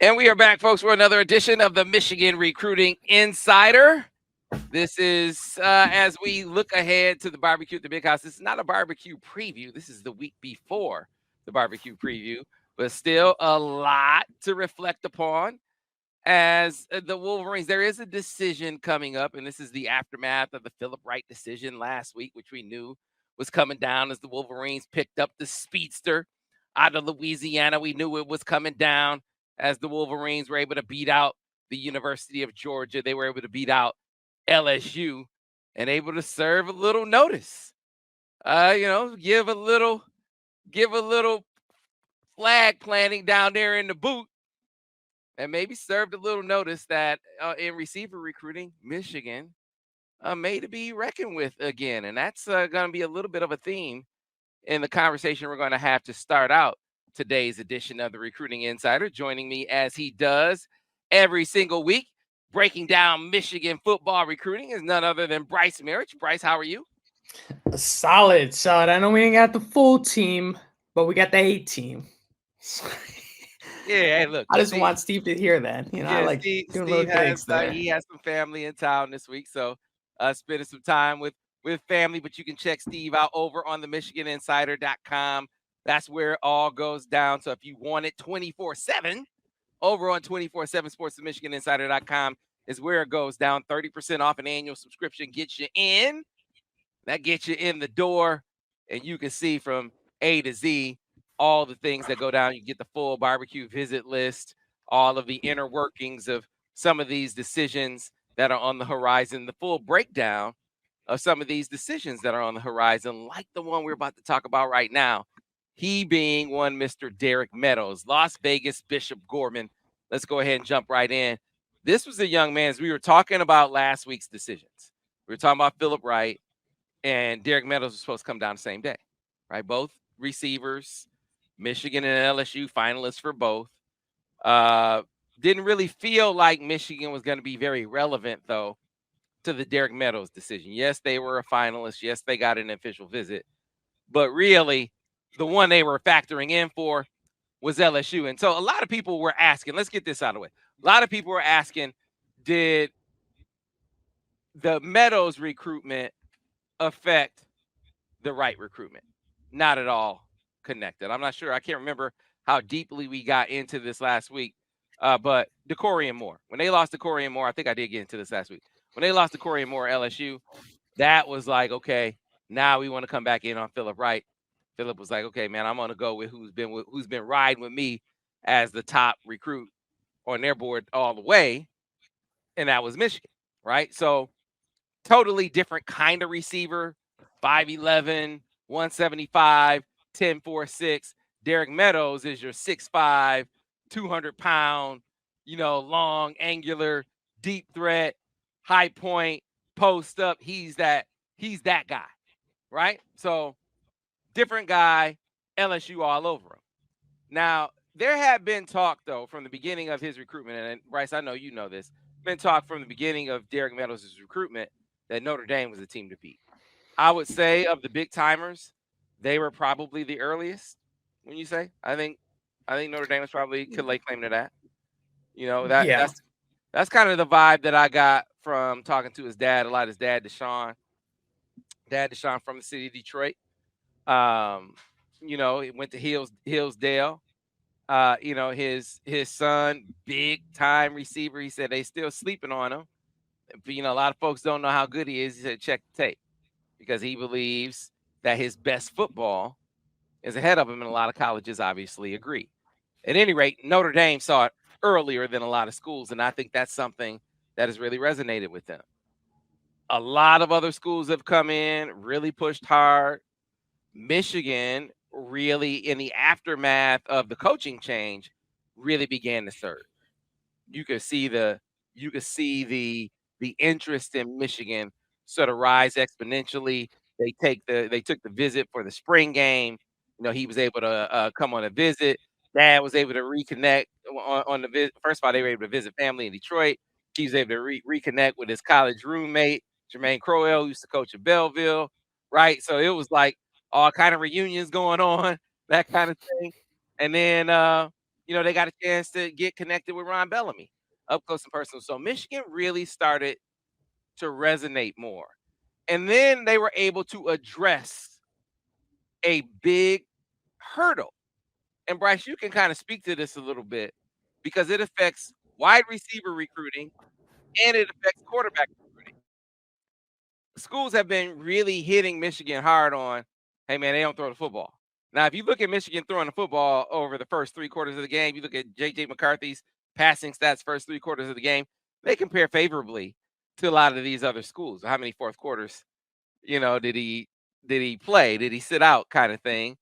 And we are back, folks, for another edition of the Michigan Recruiting Insider. This is as we look ahead to the barbecue at the Big House. This is not a barbecue preview. This is the week before the barbecue preview, but still a lot to reflect upon as the Wolverines. There is a decision coming up, and this is the aftermath of the Philip Wright decision last week, which we knew was coming down as the Wolverines picked up the speedster out of Louisiana. We knew it was coming down as the Wolverines were able to beat out the University of Georgia. They were able to beat out LSU and able to serve a little notice. Give a little flag planting down there in the boot, and maybe served a little notice that in receiver recruiting, Michigan may to be reckoned with again. And that's going to be a little bit of a theme in the conversation we're going to have to start out today's edition of the Recruiting Insider. Joining me as he does every single week, breaking down Michigan football recruiting, is none other than Brice Marich. Brice, how are you? Solid. I know we ain't got the full team, but we got the A team. Yeah, hey, look. I just want Steve to hear that. I like doing little gigs there. He has some family in town this week, so spending some time with family. But you can check Steve out over on the MichiganInsider.com. That's where it all goes down. So if you want it 24/7, over on 24/7 Sports, the MichiganInsider.com is where it goes down. 30% off an annual subscription gets you in. That gets you in the door, and you can see from A to Z all the things that go down. You get the full barbecue visit list, all of the inner workings of some of these decisions that are on the horizon, the full breakdown of some of these decisions that are on the horizon, like the one we're about to talk about right now. He being one Mr. Derek Meadows, Las Vegas Bishop Gorman. Let's go ahead and jump right in. This was a young man, as we were talking about last week's decisions. We were talking about Philip Wright, and Derek Meadows was supposed to come down the same day, right? Both receivers, Michigan and LSU finalists for both. Didn't really feel like Michigan was going to be very relevant, though, to the Derek Meadows decision. Yes, they were a finalist. Yes, they got an official visit. But really, the one they were factoring in for was LSU. And so a lot of people were asking, let's get this out of the way. A lot of people were asking, did the Meadows recruitment affect the Wright recruitment? Not at all connected. I'm not sure. I can't remember how deeply we got into this last week. But DeCorian Moore, when they lost DeCorian Moore, I think I did get into this last week. When they lost DeCorian Moore LSU, that was like, okay, now we want to come back in on Philip Wright. Philip was like, okay, man, I'm going to go with who's been riding with me as the top recruit on their board all the way, and that was Michigan, right? So totally different kind of receiver, 5'11", 175, 10.46. Derek Meadows is your 6'5", 200-pound, long, angular, deep threat, high point, post up. He's that guy, right? So different guy, LSU all over him. Now, there had been talk, though, from the beginning of his recruitment, and Brice, I know you know this, been talk from the beginning of Derek Meadows' recruitment that Notre Dame was a team to beat. I would say of the big timers, they were probably the earliest. When you say, I think Notre Dame was probably could lay claim to that. That's kind of the vibe that I got from talking to his dad, his dad Deshaun from the city of Detroit. He went to Hillsdale. His son, big time receiver. He said they still sleeping on him. But, a lot of folks don't know how good he is. He said check the tape because he believes that his best football is ahead of him, and a lot of colleges obviously agree. At any rate, Notre Dame saw it earlier than a lot of schools, and I think that's something that has really resonated with them. A lot of other schools have come in, really pushed hard. Michigan really, in the aftermath of the coaching change, really began to surge. You could see the interest in Michigan sort of rise exponentially. They took the visit for the spring game. He was able to come on a visit. Dad was able to reconnect on the visit. First of all, they were able to visit family in Detroit. He was able to reconnect with his college roommate, Jermaine Crowell, who used to coach at Belleville, right? So it was like all kind of reunions going on, that kind of thing. And then they got a chance to get connected with Ron Bellamy up close and personal. So Michigan really started to resonate more. And then they were able to address a big hurdle. And Brice, you can kind of speak to this a little bit because it affects wide receiver recruiting and it affects quarterback recruiting. Schools have been really hitting Michigan hard on, hey man, they don't throw the football. Now, if you look at Michigan throwing the football over the first 3 quarters of the game, you look at J.J. McCarthy's passing stats first 3 quarters of the game, they compare favorably to a lot of these other schools. How many fourth quarters, did he play? Did he sit out kind of thing?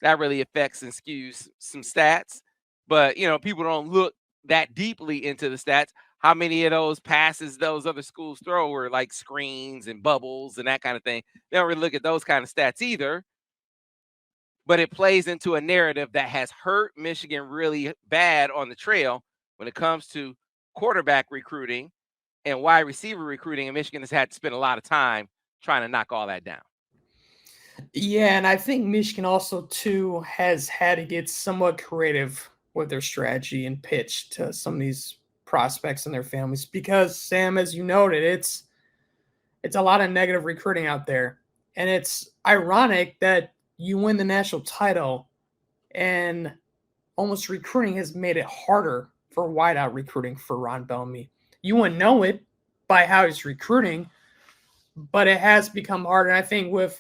That really affects and skews some stats. But, people don't look that deeply into the stats. How many of those passes those other schools throw were like screens and bubbles and that kind of thing? They don't really look at those kind of stats either. But it plays into a narrative that has hurt Michigan really bad on the trail when it comes to quarterback recruiting and wide receiver recruiting. And Michigan has had to spend a lot of time trying to knock all that down. Yeah, and I think Michigan also, too, has had to get somewhat creative with their strategy and pitch to some of these prospects and their families because, Sam, as you noted, it's a lot of negative recruiting out there. And it's ironic that you win the national title and almost recruiting has made it harder for wideout recruiting for Ron Bellamy. You wouldn't know it by how he's recruiting, but it has become harder. And I think when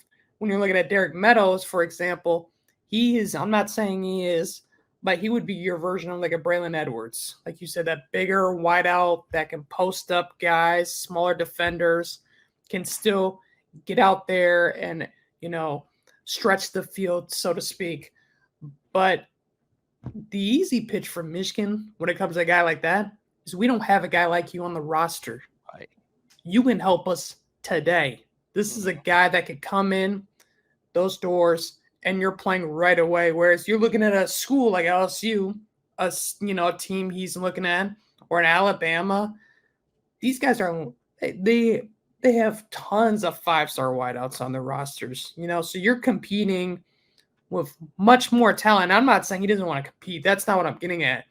you're looking at Derek Meadows, for example, I'm not saying he is, but he would be your version of like a Braylon Edwards. Like you said, that bigger wideout that can post up guys, smaller defenders, can still get out there and, stretch the field, so to speak. But the easy pitch for Michigan when it comes to a guy like that is we don't have a guy like you on the roster. Right. You can help us today. This is a guy that could come in those doors and you're playing right away. Whereas you're looking at a school like LSU, a team he's looking at, or an Alabama. These guys they have tons of 5-star wideouts on their rosters, so you're competing with much more talent. I'm not saying he doesn't want to compete. That's not what I'm getting at.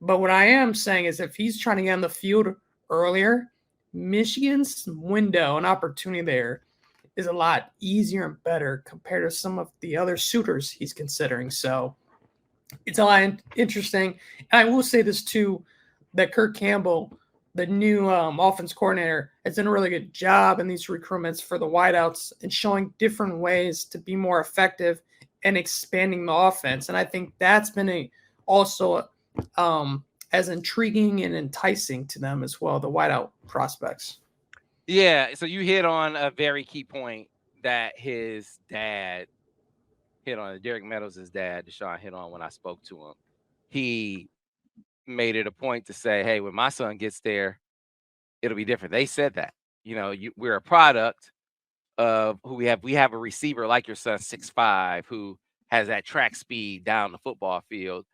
But what I am saying is if he's trying to get on the field earlier, Michigan's window and opportunity there is a lot easier and better compared to some of the other suitors he's considering. So it's a lot interesting. And I will say this too, that Kirk Campbell, the new offense coordinator, has done a really good job in these recruitments for the wideouts and showing different ways to be more effective and expanding the offense. And I think that's been also as intriguing and enticing to them as well, the wideout prospects. Yeah, so you hit on a very key point that his dad hit on. Derek Meadows' dad, Deshaun, hit on when I spoke to him. He made it a point to say, hey, when my son gets there, it'll be different. They said that. We're a product of who we have. We have a receiver like your son, 6'5", who has that track speed down the football field.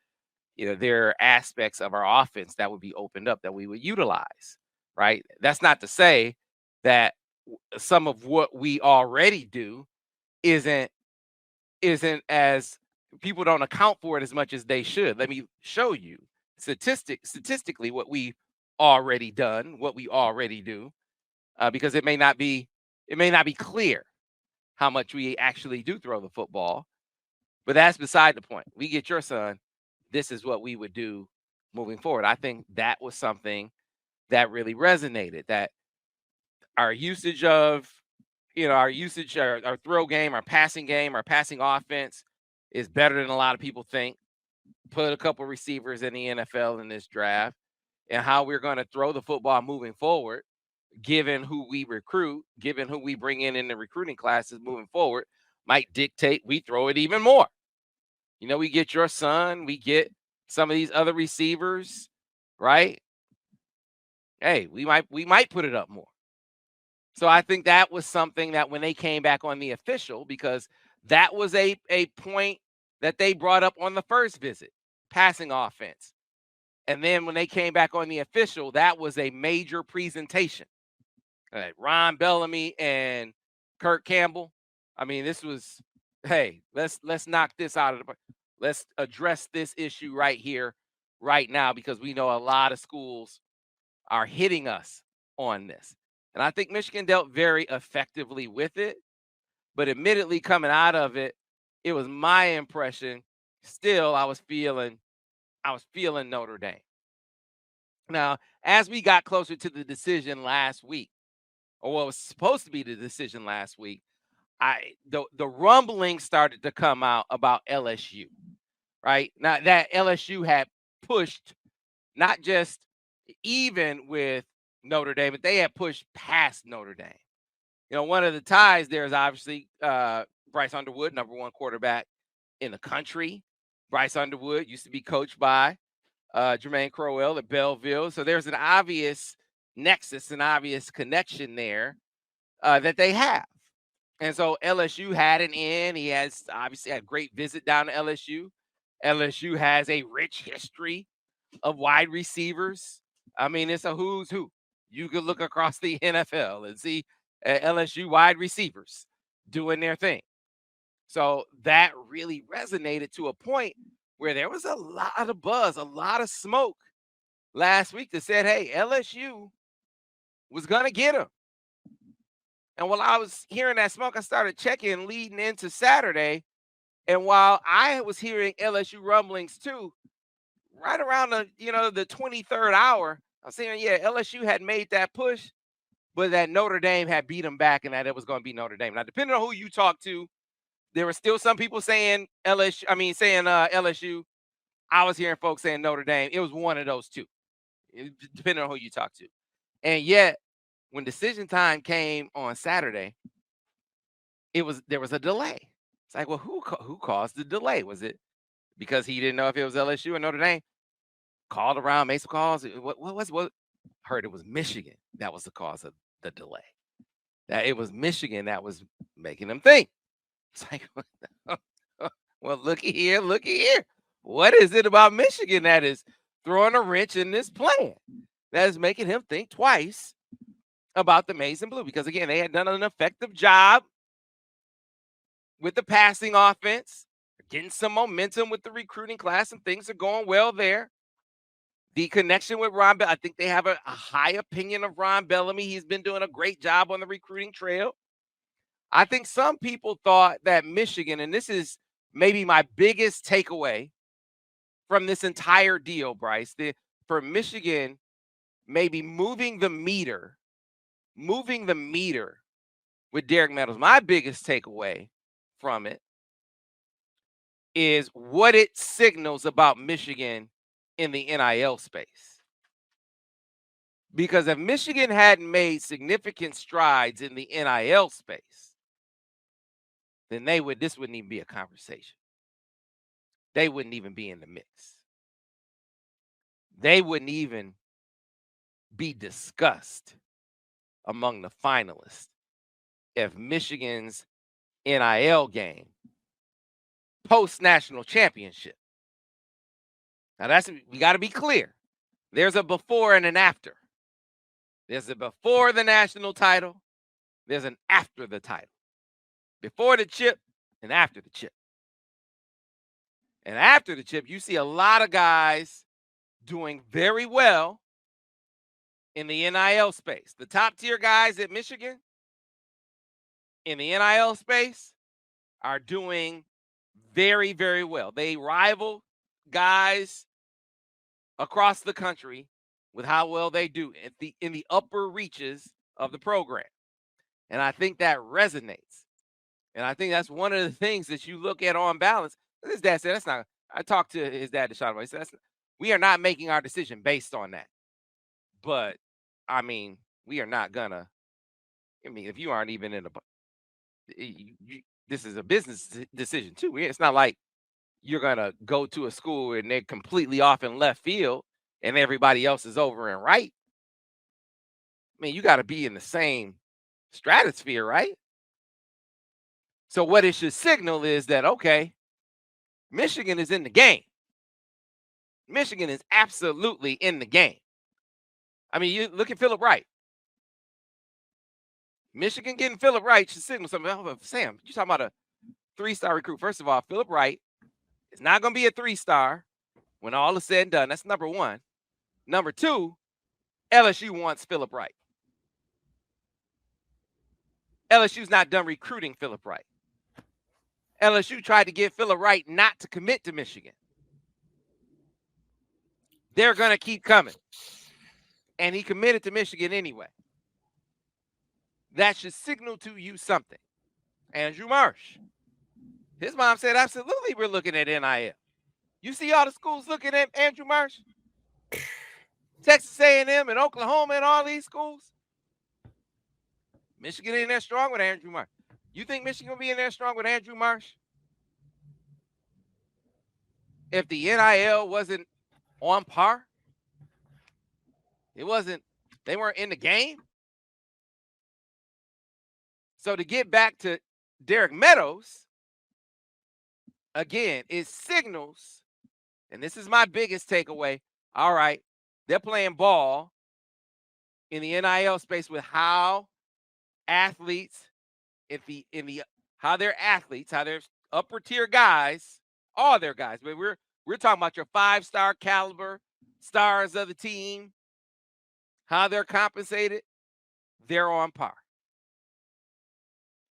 There are aspects of our offense that would be opened up that we would utilize, right? That's not to say that some of what we already do isn't as people don't account for it as much as they should. Let me show you statistically what we've already done, what we already do, because it may not be clear how much we actually do throw the football, but that's beside the point. We get your son, this is what we would do moving forward. I think that was something that really resonated, that our usage of, our throw game, our passing offense is better than a lot of people think. Put a couple receivers in the NFL in this draft, and how we're going to throw the football moving forward, given who we recruit, given who we bring in the recruiting classes moving forward, might dictate we throw it even more. We get your son, we get some of these other receivers, right? Hey, we might put it up more. So I think that was something that when they came back on the official, because that was a point that they brought up on the first visit, passing offense. And then when they came back on the official, that was a major presentation. Ron Bellamy and Kirk Campbell. I mean, this was, hey, let's knock this out of the park. Let's address this issue right here right now because we know a lot of schools are hitting us on this. And I think Michigan dealt very effectively with it. But admittedly, coming out of it, it was my impression. Still, I was feeling Notre Dame. Now, as we got closer to the decision last week, or what was supposed to be the decision last week, the rumbling started to come out about LSU, right? Now that LSU had pushed not just even with Notre Dame, but they had pushed past Notre Dame. You know, one of the ties there is obviously Bryce Underwood, #1 quarterback in the country. Bryce Underwood used to be coached by Jermaine Crowell at Belleville. So there's an obvious nexus, an obvious connection there that they have. And so LSU had an in. He has obviously had a great visit down to LSU. LSU has a rich history of wide receivers. I mean, it's a who's who. You could look across the NFL and see LSU wide receivers doing their thing. So that really resonated to a point where there was a lot of buzz, a lot of smoke last week that said, hey, LSU was going to get him. And while I was hearing that smoke, I started checking leading into Saturday. And while I was hearing LSU rumblings too, right around the 23rd hour, I was saying, yeah, LSU had made that push, but that Notre Dame had beat them back and that it was going to be Notre Dame. Now, depending on who you talk to, there were still some people saying LSU. I was hearing folks saying Notre Dame. It was one of those two, depending on who you talk to. And yet, when decision time came on Saturday, there was a delay. It's like, well, who caused the delay? Was it because he didn't know if it was LSU or Notre Dame? Called around, made some calls. What? Heard it was Michigan that was the cause of the delay. That it was Michigan that was making them think. It's like, well, looky here. What is it about Michigan that is throwing a wrench in this plan? That is making him think twice about the Maize and Blue, because again, they had done an effective job with the passing offense, getting some momentum with the recruiting class, and things are going well there. The connection with Ron Bellamy, I think they have a high opinion of Ron Bellamy. He's been doing a great job on the recruiting trail. I think some people thought that Michigan, and this is maybe my biggest takeaway from this entire deal, Bryce, for Michigan, maybe moving the meter with Derek Meadows. My biggest takeaway from it is what it signals about Michigan in the NIL space. Because if Michigan hadn't made significant strides in the NIL space, then this wouldn't even be a conversation. They wouldn't even be in the mix. They wouldn't even be discussed among the finalists if Michigan's NIL game post-national championship. Now we got to be clear. There's a before and an after. There's a before the national title. There's an after the title. Before the chip and after the chip. And after the chip, you see a lot of guys doing very well in the NIL space. The top tier guys at Michigan in the NIL space are doing very, very well. They rival guys across the country with how well they do in the upper reaches of the program. And I think that resonates. And I think that's one of the things that you look at on balance. His dad said, that's not, I talked to his dad, Deshaun. He said, we are not making our decision based on that. But, I mean, we are not going to, if you aren't even in this is a business decision too. It's not like you're going to go to a school and they're completely off in left field and everybody else is over and right. I mean, you got to be in the same stratosphere, right? So what it should signal is that, okay, Michigan is in the game. Michigan is absolutely in the game. I mean, you look at Philip Wright. Michigan getting Philip Wright should signal something. Oh, Sam, you're talking about a 3-star recruit. First of all, Philip Wright is not going to be a 3-star when all is said and done. That's number one. Number two, LSU wants Philip Wright. LSU's not done recruiting Philip Wright. LSU tried to get Philip Wright not to commit to Michigan. They're going to keep coming. And he committed to Michigan anyway. That should signal to you something. Andrew Marsh. His mom said, absolutely, we're looking at NIL. You see all the schools looking at Andrew Marsh? Texas A&M and Oklahoma and all these schools? Michigan in there strong with Andrew Marsh. You think Michigan will be in there strong with Andrew Marsh? If the NIL wasn't on par? They weren't in the game? So to get back to Derek Meadows, again, it signals, and this is my biggest takeaway. All right, they're playing ball in the NIL space with how athletes, how they're upper tier guys, all their guys. But we're talking about your 5-star caliber stars of the team, how they're compensated. They're on par.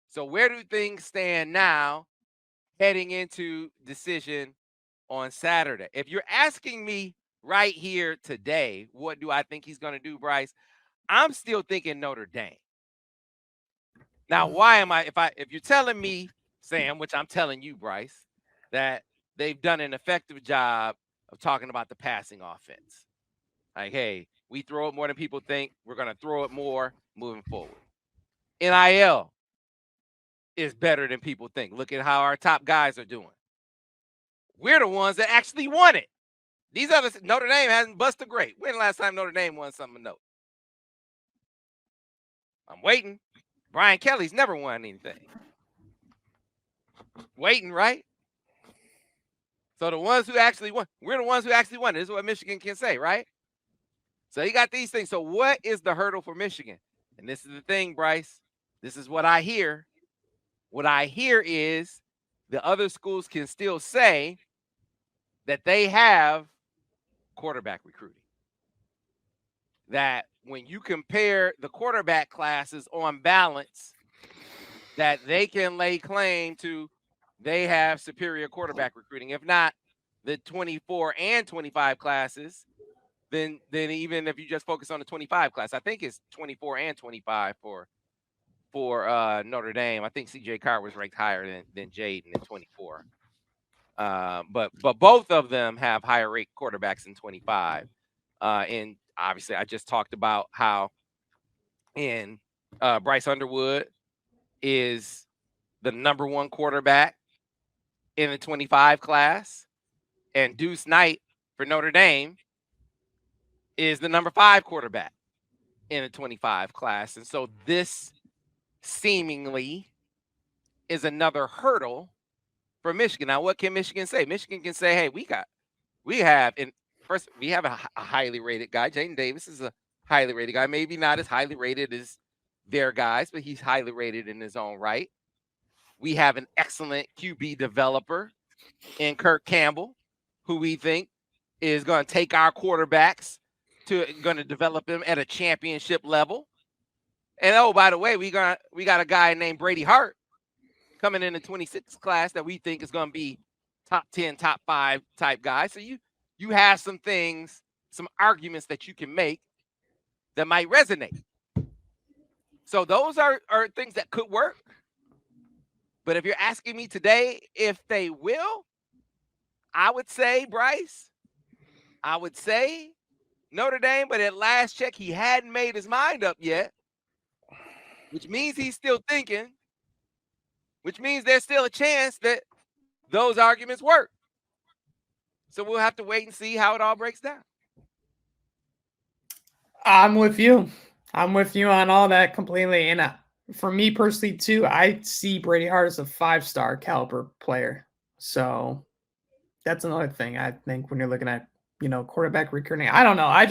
So where do things stand now heading into decision on Saturday? If you're asking me right here today, what do I think he's going to do, Brice? I'm still thinking Notre Dame. Now, why am I? If you're telling me, Sam, which I'm telling you, Brice, that they've done an effective job of talking about the passing offense. Like, hey, we throw it more than people think. We're going to throw it more moving forward. NIL is better than people think. Look at how our top guys are doing. We're the ones that actually won it. These others, Notre Dame hasn't busted great. When the last time Notre Dame won something to note? I'm waiting. Brian Kelly's never won anything. Waiting, right? So the ones who actually won, we're the ones who actually won. This is what Michigan can say, right? So you got these things. So what is the hurdle for Michigan? And this is the thing, Brice. This is what I hear. What I hear is the other schools can still say that they have quarterback recruiting. That when you compare the quarterback classes on balance, that they can lay claim to they have superior quarterback recruiting. If not the 24 and 25 classes, then even if you just focus on the 25 class, I think it's 24 and 25 for Notre Dame. I think C.J. Carr was ranked higher than Jaden in 24. But both of them have higher rate quarterbacks in 25. And obviously, I just talked about how Bryce Underwood is the number one quarterback in the 25 class, and Deuce Knight for Notre Dame is the number 5 quarterback in the 25 class. And so this seemingly is another hurdle for Michigan. Now, what can Michigan say? Michigan can say, hey, we have a highly rated guy. Jaden Davis is a highly rated guy. Maybe not as highly rated as their guys, but he's highly rated in his own right. We have an excellent QB developer in Kirk Campbell, who we think is going to take our quarterbacks going to develop them at a championship level. And oh, by the way, we got a guy named Brady Hart coming in the 26 class that we think is going to be top 10, top 5 type guy. So you have some things, some arguments that you can make that might resonate. So those are things that could work. But if you're asking me today if they will, I would say, Brice, I would say Notre Dame, but at last check, he hadn't made his mind up yet, which means he's still thinking, which means there's still a chance that those arguments work. So we'll have to wait and see how it all breaks down. I'm with you. I'm with you on all that completely. And for me personally, too, I see Brady Hart as a 5-star caliber player. So that's another thing I think when you're looking at, quarterback recruiting. I don't know. I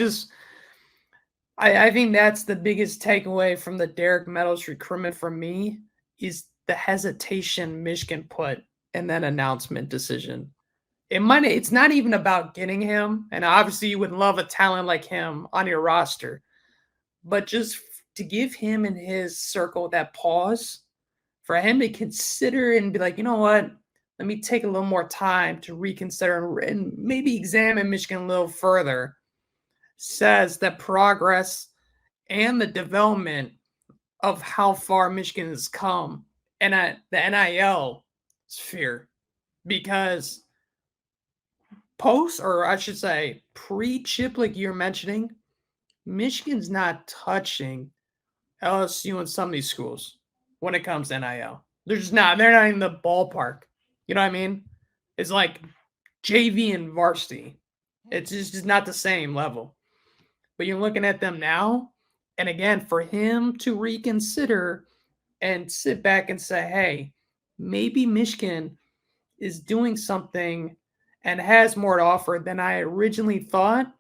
think that's the biggest takeaway from the Derek Meadows recruitment for me is the hesitation Michigan put in that announcement decision. It's not even about getting him. And obviously you would love a talent like him on your roster, but just to give him and his circle that pause for him to consider and be like, you know what? Let me take a little more time to reconsider and maybe examine Michigan a little further, says that progress and the development of how far Michigan has come and at the NIL sphere. Because or I should say pre-chip, like you're mentioning, Michigan's not touching LSU and some of these schools when it comes to NIL. They're not in the ballpark. You know what I mean? It's like JV and varsity. It's just not the same level. But you're looking at them now, and again, for him to reconsider and sit back and say, hey, maybe Michigan is doing something and has more to offer than I originally thought,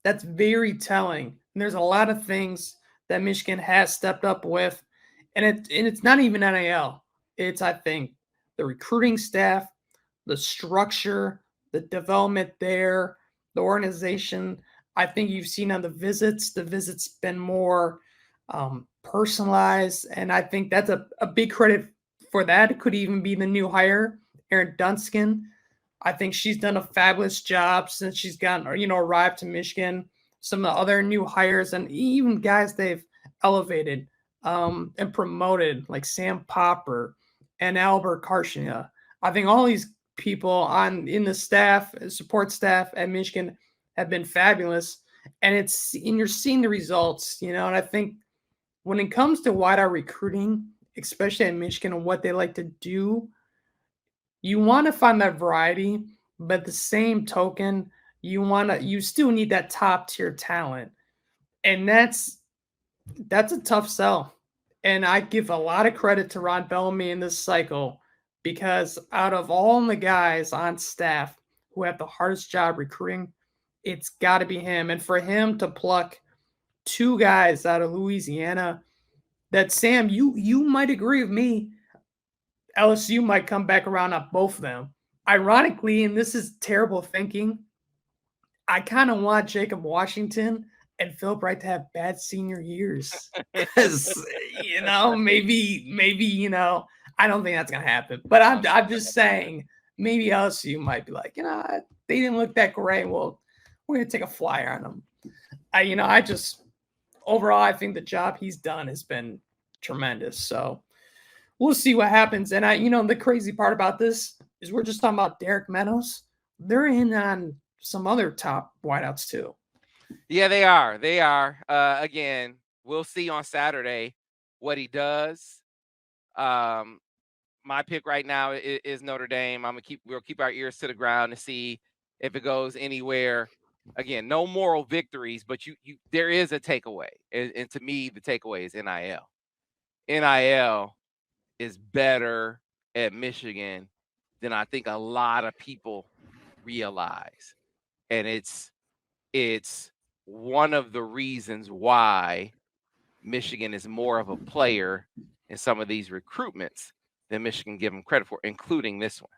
that's very telling. And there's a lot of things that Michigan has stepped up with, and it's not even NIL. It's, I think, the recruiting staff, the structure, the development there, the organization. I think you've seen on the visits been more personalized, and I think that's a big credit for that. It could even be the new hire, Erin Dunskin. I think she's done a fabulous job since she's arrived to Michigan. Some of the other new hires and even guys they've elevated and promoted, like Sam Popper and Albert Karshina. I think all these people in the staff, support staff at Michigan have been fabulous. And you're seeing the results, and I think when it comes to wide-out recruiting, especially at Michigan and what they like to do, you want to find that variety, but at the same token, you still need that top tier talent. And that's a tough sell. And I give a lot of credit to Ron Bellamy in this cycle, because out of all the guys on staff who have the hardest job recruiting, it's got to be him. And for him to pluck two guys out of Louisiana, that Sam, you might agree with me, LSU might come back around on both of them. Ironically, and this is terrible thinking, I kind of want Jacob Washington and Philip Wright to have bad senior years. Because, maybe, I don't think that's going to happen. But I'm just saying, maybe LSU might be like, they didn't look that great. Well, we're going to take a flyer on them. Overall, I think the job he's done has been tremendous. So we'll see what happens. And the crazy part about this is we're just talking about Derek Meadows. They're in on some other top wideouts too. Yeah, they are. They are. Again, we'll see on Saturday what he does. My pick right now is Notre Dame. We'll keep our ears to the ground to see if it goes anywhere. Again, no moral victories, but there is a takeaway. And to me, the takeaway is NIL. NIL is better at Michigan than I think a lot of people realize. And it's one of the reasons why Michigan is more of a player in some of these recruitments than Michigan give them credit for, including this one.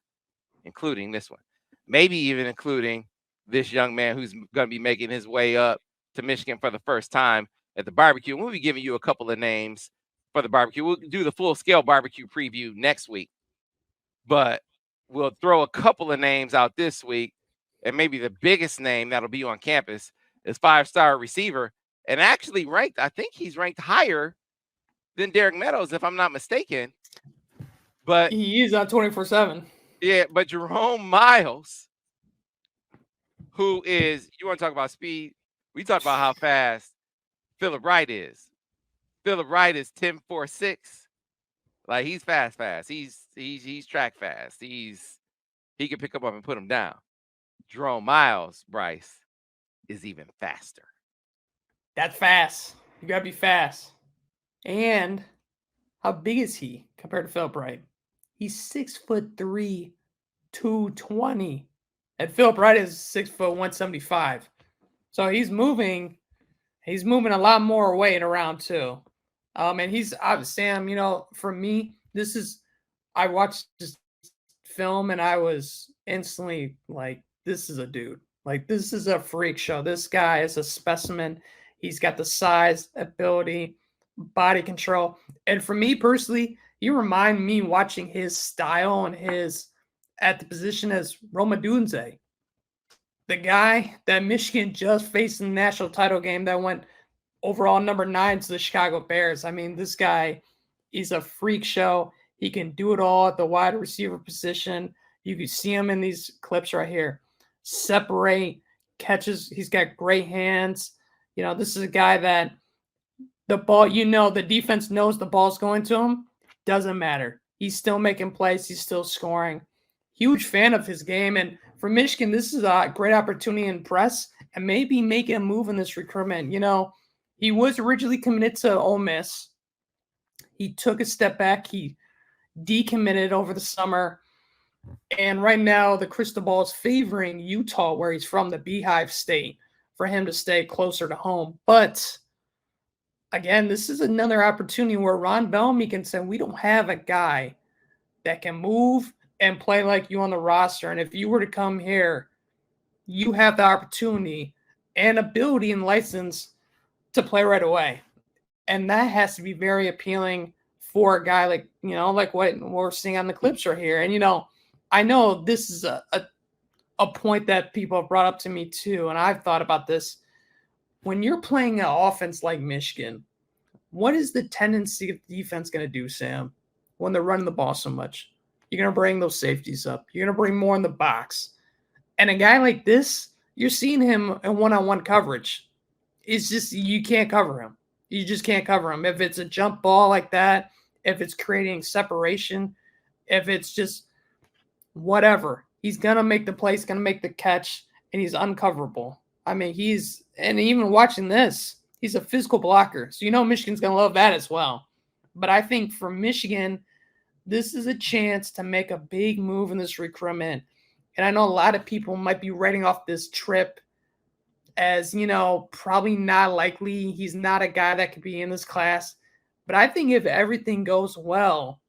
Maybe even including this young man who's going to be making his way up to Michigan for the first time at the barbecue. We'll be giving you a couple of names for the barbecue. We'll do the full-scale barbecue preview next week, but we'll throw a couple of names out this week, and maybe the biggest name that'll be on campus is five-star receiver, and actually ranked, I think he's ranked higher than Derek Meadows, if I'm not mistaken. But he is on 24/7. Yeah, but Jerome Myles, who is, you want to talk about speed? We talked about how fast Philip Wright is. Philip Wright is 10.46. Like, he's fast. He's track fast. He can pick him up and put him down. Jerome Myles, Brice, is even faster. That's fast. You gotta be fast. And how big is he compared to Philip Wright? He's 6'3", 220. And Philip Wright is 6', 175. So he's moving a lot more weight around too. And he's Sam, for me, I watched this film and I was instantly like, this is a dude. Like, this is a freak show. This guy is a specimen. He's got the size, ability, body control. And for me personally, you remind me watching his style and his at the position as Roma Dunze, the guy that Michigan just faced in the national title game that went overall number 9 to the Chicago Bears. I mean, this guy is a freak show. He can do it all at the wide receiver position. You can see him in these clips right here. Separate, catches. He's got great hands. You know, this is a guy that the ball, the defense knows the ball's going to him. Doesn't matter. He's still making plays. He's still scoring. Huge fan of his game. And for Michigan, this is a great opportunity to impress and maybe make a move in this recruitment. You know, he was originally committed to Ole Miss. He took a step back. He decommitted over the summer. And right now, the crystal ball is favoring Utah, where he's from, the Beehive State, for him to stay closer to home. But again, this is another opportunity where Ron Bellamy can say, we don't have a guy that can move and play like you on the roster. And if you were to come here, you have the opportunity and ability and license to play right away. And that has to be very appealing for a guy like, like what we're seeing on the clips right here. And, I know this is a point that people have brought up to me too. And I've thought about this. When you're playing an offense like Michigan, what is the tendency of the defense going to do, Sam, when they're running the ball so much? You're going to bring those safeties up. You're going to bring more in the box. And a guy like this, you're seeing him in one-on-one coverage. It's just, you can't cover him. You just can't cover him. If it's a jump ball like that, if it's creating separation, if it's just whatever, he's going to make the play, he's going to make the catch, and he's uncoverable. I mean, and even watching this, he's a physical blocker. So, Michigan's going to love that as well. But I think for Michigan, this is a chance to make a big move in this recruitment. And I know a lot of people might be writing off this trip as, probably not likely. He's not a guy that could be in this class. But I think if everything goes well,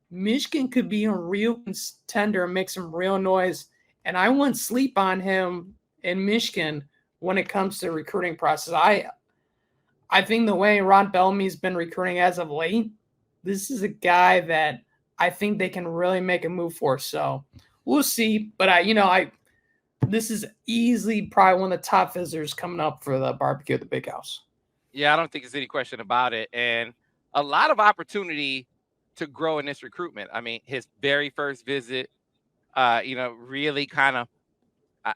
Michigan could be a real contender and make some real noise. And I wouldn't sleep on him in Michigan when it comes to the recruiting process. I think the way Ron Bellamy's been recruiting as of late, this is a guy that I think they can really make a move for. So we'll see. But this is easily probably one of the top visitors coming up for the barbecue at the Big House. Yeah, I don't think there's any question about it. And a lot of opportunity to grow in this recruitment. I mean, his very first visit, really kind of,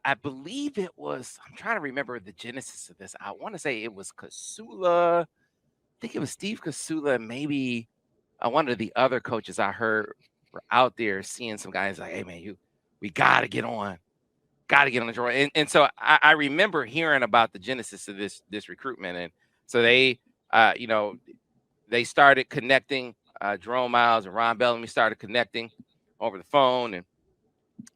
I believe it was, I'm trying to remember the genesis of this. I want to say it was Kasula. I think it was Steve Kasula, and maybe one of the other coaches I heard were out there seeing some guys like, hey, man, we got to get on. Got to get on the draw. And so I remember hearing about the genesis of this recruitment. And so they started connecting. Jerome Myles and Ron Bellamy started connecting over the phone and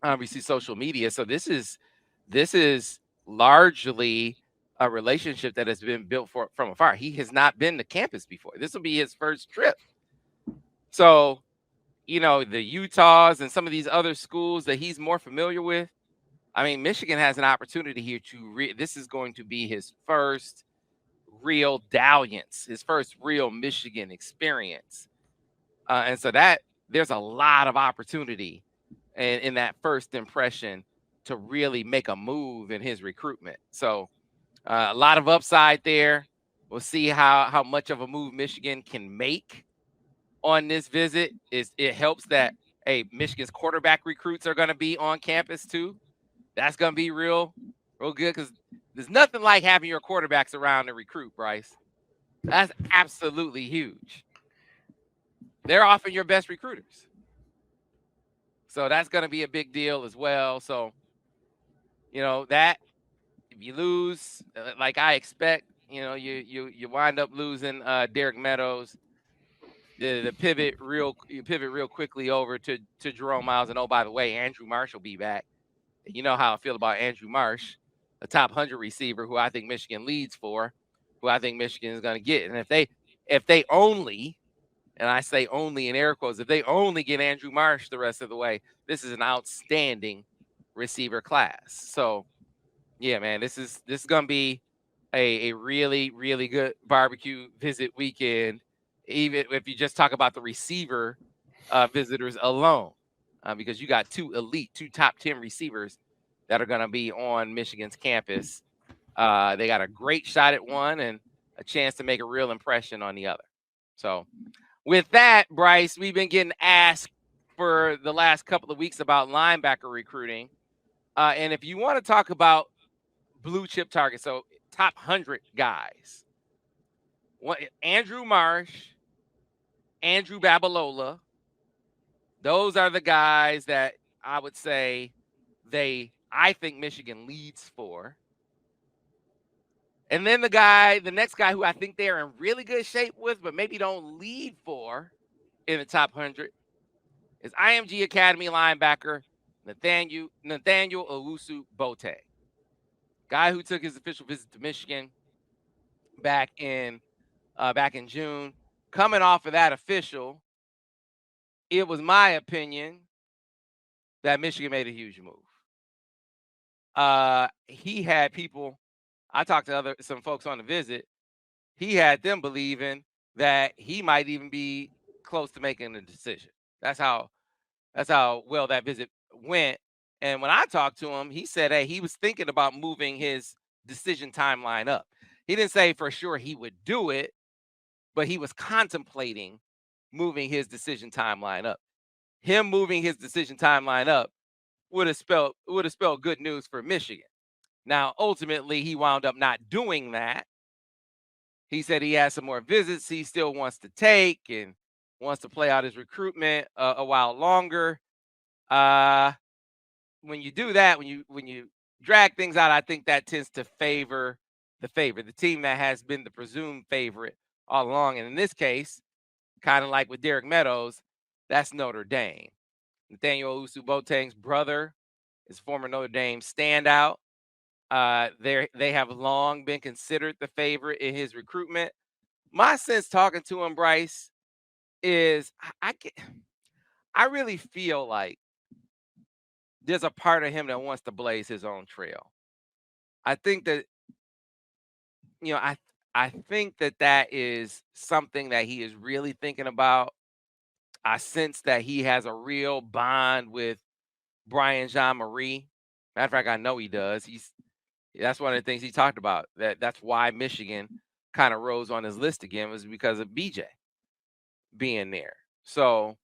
obviously social media. So this is largely a relationship that has been built from afar. He has not been to campus before. This will be his first trip. So, the Utahs and some of these other schools that he's more familiar with, I mean, Michigan has an opportunity here this is going to be his first real dalliance, his first real Michigan experience. And so there's a lot of opportunity in that first impression to really make a move in his recruitment. So a lot of upside there. We'll see how much of a move Michigan can make on this visit. It helps that, hey, Michigan's quarterback recruits are going to be on campus too. That's going to be real good because there's nothing like having your quarterbacks around to recruit, Brice. That's absolutely huge. They're often your best recruiters. So that's going to be a big deal as well. So, that if you lose, like I expect, you wind up losing Derek Meadows. You pivot real quickly over to Jerome Myles. And, oh, by the way, Andrew Marsh will be back. You know how I feel about Andrew Marsh, a top 100 receiver who I think Michigan leads for, who I think Michigan is going to get. And if they only, and I say only in air quotes, if they only get Andrew Marsh the rest of the way, this is an outstanding receiver class. So, yeah, man, this is gonna be a really, really good barbecue visit weekend, even if you just talk about the receiver visitors alone, because you got two top 10 receivers that are gonna be on Michigan's campus. They got a great shot at one and a chance to make a real impression on the other. So, with that, Brice, we've been getting asked for the last couple of weeks about linebacker recruiting. And if you want to talk about blue chip targets, so top 100 guys, Andrew Marsh, Andrew Babalola, those are the guys that I would say I think Michigan leads for. And then the next guy who I think they're in really good shape with, but maybe don't lead for in the top 100 is IMG Academy linebacker Nathaniel Owusu-Boateng, guy who took his official visit to Michigan back in June. Coming off of that official, it was my opinion that Michigan made a huge move. He had people. I talked to some folks on the visit. He had them believing that he might even be close to making a decision. That's how well that visit went. And when I talked to him, he said, hey, he was thinking about moving his decision timeline up. He didn't say for sure he would do it, but he was contemplating moving his decision timeline up. Him moving his decision timeline up would have spelled good news for Michigan. Now, ultimately, he wound up not doing that. He said he has some more visits he still wants to take and wants to play out his recruitment a while longer. When you do that, when you drag things out, I think that tends to favor the team that has been the presumed favorite all along. And in this case, kind of like with Derek Meadows, that's Notre Dame. Nathaniel Owusu-Boateng's brother is former Notre Dame standout. They have long been considered the favorite in his recruitment. My sense talking to him, Brice, is I really feel like there's a part of him that wants to blaze his own trail. I think that, I think that is something that he is really thinking about. I sense that he has a real bond with Brian Jean-Marie. Matter of fact, I know he does. That's one of the things he talked about. That's why Michigan kind of rose on his list again, was because of BJ being there. So,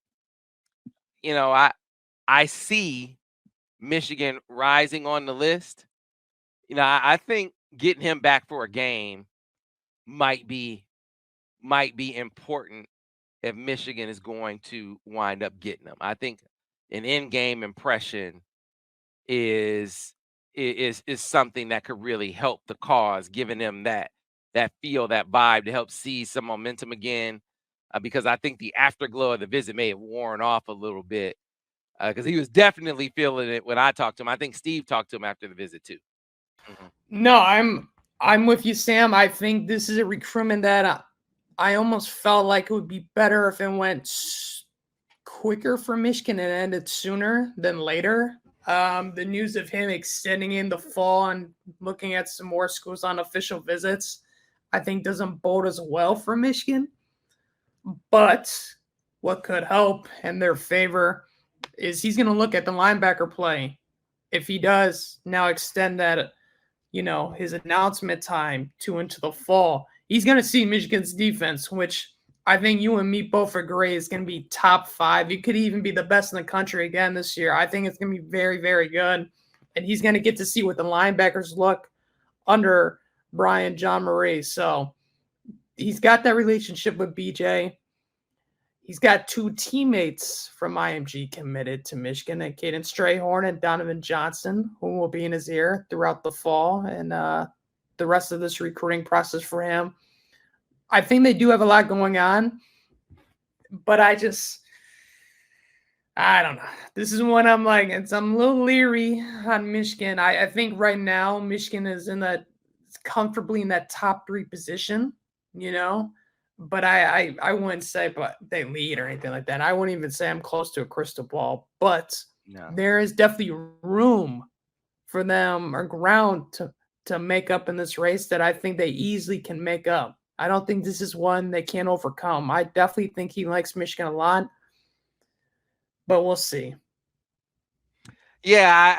I see Michigan rising on the list. I think getting him back for a game might be important if Michigan is going to wind up getting him. I think an in-game impression is something that could really help the cause, giving them that feel, that vibe to help see some momentum again. Because I think the afterglow of the visit may have worn off a little bit. Because he was definitely feeling it when I talked to him. I think Steve talked to him after the visit too. Mm-hmm. No, I'm with you, Sam. I think this is a recruitment that I almost felt like it would be better if it went quicker for Michigan and ended sooner than later. The news of him extending in the fall and looking at some more schools on official visits, I think doesn't bode as well for Michigan. But what could help in their favor is he's going to look at the linebacker play. If he does now extend that, his announcement time into the fall, he's going to see Michigan's defense, which I think you and me both agree is going to be top 5. It could even be the best in the country again this year. I think it's going to be very, very good. And he's going to get to see what the linebackers look under Brian Jean-Marie. So he's got that relationship with BJ. He's got 2 teammates from IMG committed to Michigan, Caden Strayhorn and Donovan Johnson, who will be in his ear throughout the fall and the rest of this recruiting process for him. I think they do have a lot going on, but I don't know. This is one I'm like, I'm a little leery on Michigan. I think right now Michigan is comfortably in that top 3 position, but I wouldn't say but they lead or anything like that. I wouldn't even say I'm close to a crystal ball, but No. there is definitely room for them or ground to make up in this race that I think they easily can make up. I don't think this is one they can't overcome. I definitely think he likes Michigan a lot, but we'll see. Yeah,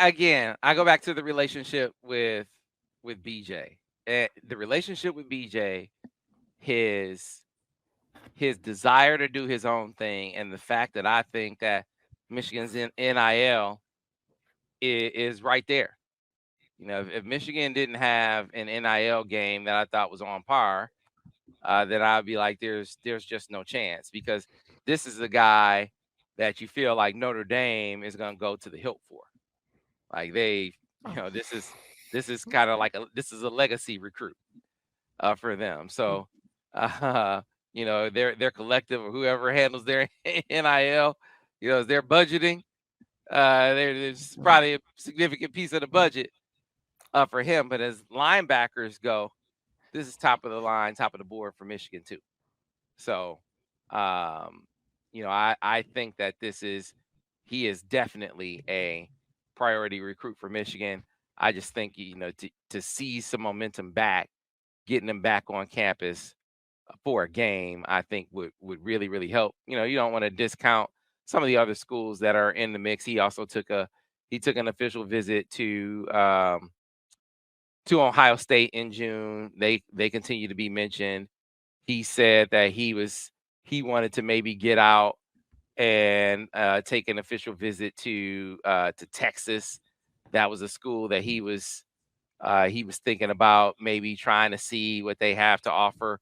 I go back to the relationship with BJ. The relationship with BJ, his desire to do his own thing, and the fact that I think that Michigan's in NIL is right there. You know, if Michigan didn't have an NIL game that I thought was on par, then I'd be like, there's just no chance, because this is the guy that you feel like Notre Dame is going to go to the hilt for. Like this is kind of like this is a legacy recruit for them. So, their collective or whoever handles their NIL, is their budgeting. There's probably a significant piece of the budget for him. But as linebackers go, this is top of the line, top of the board for Michigan too. So, I think that he is definitely a priority recruit for Michigan. I just think, to see some momentum back, getting them back on campus for a game, I think would really, really help. You don't want to discount some of the other schools that are in the mix. He also took an official visit to Ohio State in June. They continue to be mentioned. He said that he wanted to maybe get out and take an official visit to Texas. That was a school that he was thinking about maybe trying to see what they have to offer.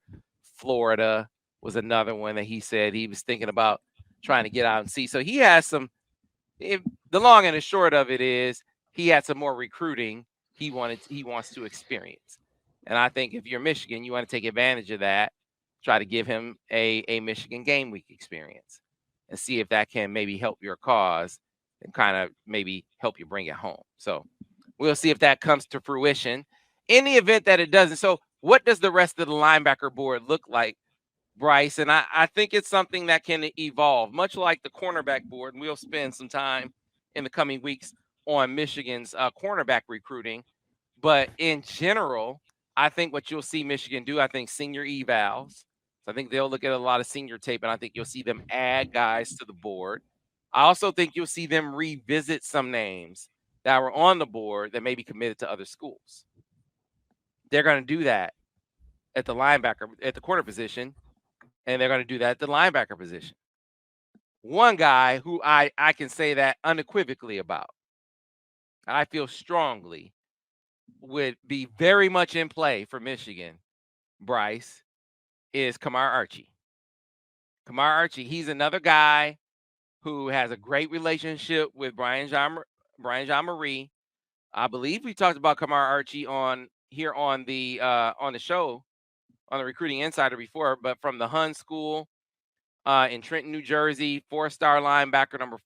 Florida was another one that he said he was thinking about trying to get out and see. So he has some. The long and the short of it is he had some more recruiting he wants to experience. And I think if you're Michigan, you want to take advantage of that. Try to give him a Michigan game week experience and see if that can maybe help your cause and kind of maybe help you bring it home. So we'll see if that comes to fruition. In the event that it doesn't, so what does the rest of the linebacker board look like, Brice? And I think it's something that can evolve, much like the cornerback board. And we'll spend some time in the coming weeks on Michigan's cornerback recruiting. But in general, I think what you'll see Michigan do, I think senior evals. So I think they'll look at a lot of senior tape, and I think you'll see them add guys to the board. I also think you'll see them revisit some names that were on the board that may be committed to other schools. They're going to do that at the corner position, and they're going to do that at the linebacker position. One guy who I can say that unequivocally about, I feel strongly would be very much in play for Michigan, Brice, is Kamar Archie. Kamar Archie, he's another guy who has a great relationship with Brian Jean Marie. I believe we talked about Kamar Archie on the show on the Recruiting Insider before, but from the Hun School in Trenton, New Jersey, 4-star linebacker,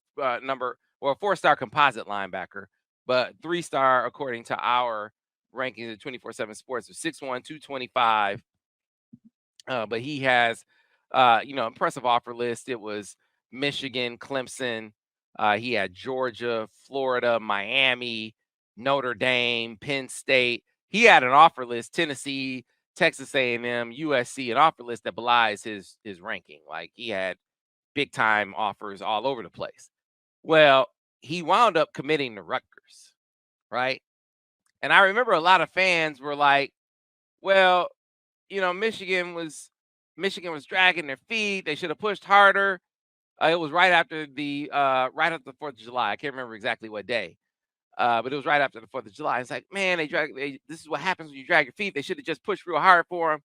four-star composite linebacker, but 3-star according to our rankings at 24/7 Sports of 6'1", 225. But he has, impressive offer list. It was Michigan, Clemson. He had Georgia, Florida, Miami, Notre Dame, Penn State. He had an offer list, Tennessee, Texas A&M, USC, an offer list that belies his ranking. Like, he had big time offers all over the place. Well, he wound up committing to Rutgers, right? And I remember a lot of fans were like, well, Michigan was dragging their feet. They should have pushed harder. It was right after the 4th of July. I can't remember exactly what day, but it was right after the 4th of July. It's like, man, this is what happens when you drag your feet. They should have just pushed real hard for him.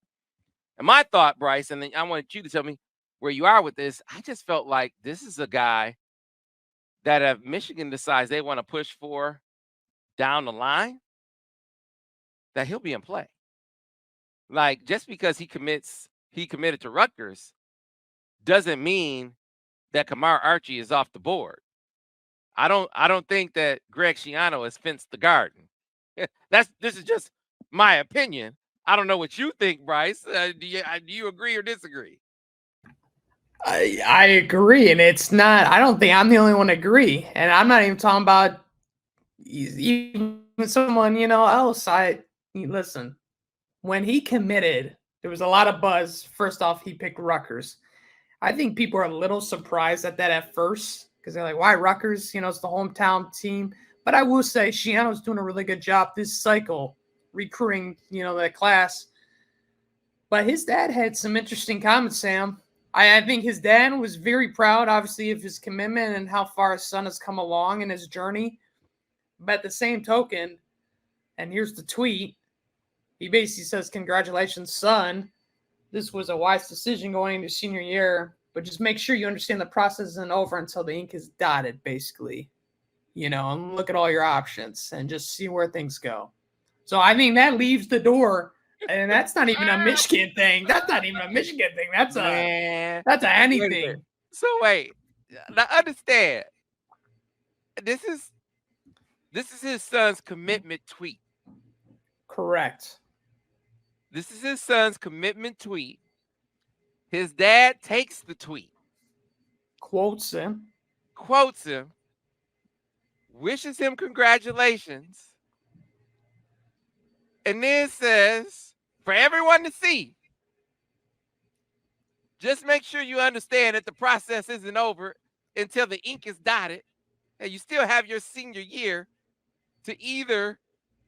And my thought, Brice, and then I wanted you to tell me where you are with this. I just felt like this is a guy that if Michigan decides they want to push for down the line, that he'll be in play. Like, just because he committed to Rutgers doesn't mean that Kamar Archie is off the board. I don't think that Greg Schiano has fenced the garden. This is just my opinion. I don't know what you think, Brice. Do you agree or disagree? I agree, and it's not. I don't think I'm the only one to agree, and I'm not even talking about even someone else. Listen. When he committed, there was a lot of buzz. First off, he picked Rutgers. I think people are a little surprised at that at first because they're like, "Why Rutgers? It's the hometown team." But I will say, Shiano's doing a really good job this cycle recruiting, that class. But his dad had some interesting comments, Sam. I think his dad was very proud, obviously, of his commitment and how far his son has come along in his journey. But at the same token, and here's the tweet, he basically says, "Congratulations, son. This was a wise decision going into senior year, but just make sure you understand the process isn't over until the ink is dotted, basically. And look at all your options and just see where things go." So I think that leaves the door, and that's not even a Michigan thing. That's not even a Michigan thing. That's Man, a wait a anything. minute. So wait, now understand. This is his son's commitment tweet. Correct. This is his son's commitment tweet. His dad takes the tweet, Quotes him, wishes him congratulations, and then says, for everyone to see, just make sure you understand that the process isn't over until the ink is dotted, and you still have your senior year to either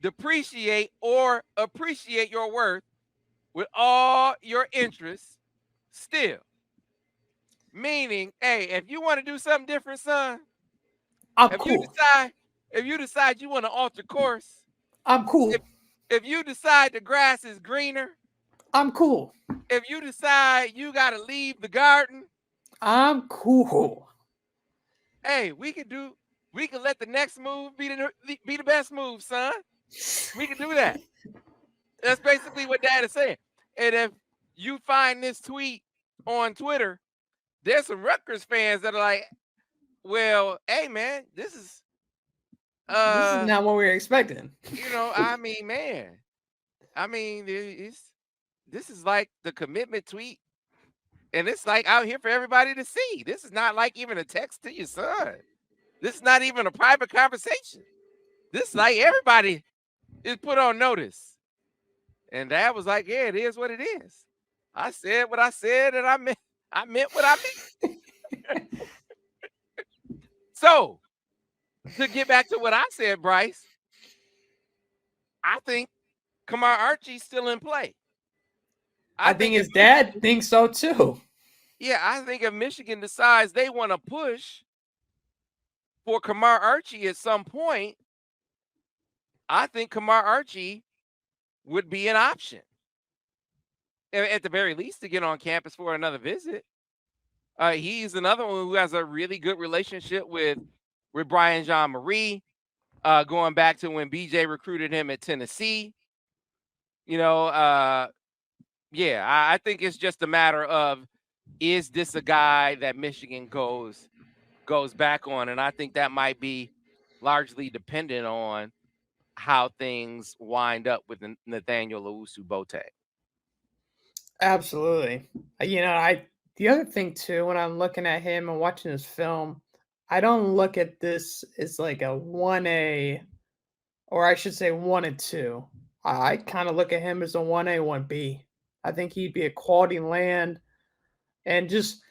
depreciate or appreciate your worth with all your interests still. Meaning, hey, if you want to do something different, son, I'm if cool. you decide you want to alter course, I'm cool. If you decide the grass is greener, I'm cool. if you decide you got to leave the garden, I'm cool. Hey, we can let the next move be the best move, son. We can do that. That's basically what Dad is saying. And if you find this tweet on Twitter, there's some Rutgers fans that are like, well, hey man, this is not what we were expecting. I mean, man. I mean, this is like the commitment tweet. And it's like out here for everybody to see. This is not like even a text to your son. This is not even a private conversation. This is like everybody is put on notice. And Dad was like, yeah, it is what it is. I said what I said, and I meant what I meant. So, to get back to what I said, Brice, I think Kamar Archie's still in play. I think his dad thinks so too. Yeah, I think if Michigan decides they want to push for Kamar Archie at some point, I think Kamar Archie would be an option. At the very least, to get on campus for another visit. He's another one who has a really good relationship with Brian Jean-Marie, going back to when BJ recruited him at Tennessee. I think it's just a matter of, is this a guy that Michigan goes back on? And I think that might be largely dependent on how things wind up with Nathaniel Owusu-Boateng. Absolutely. The other thing too, when I'm looking at him and watching his film, I don't look at this as like a 1A, or I should say 1 and 2. I kind of look at him as a 1A, 1B. I think he'd be a quality land. And just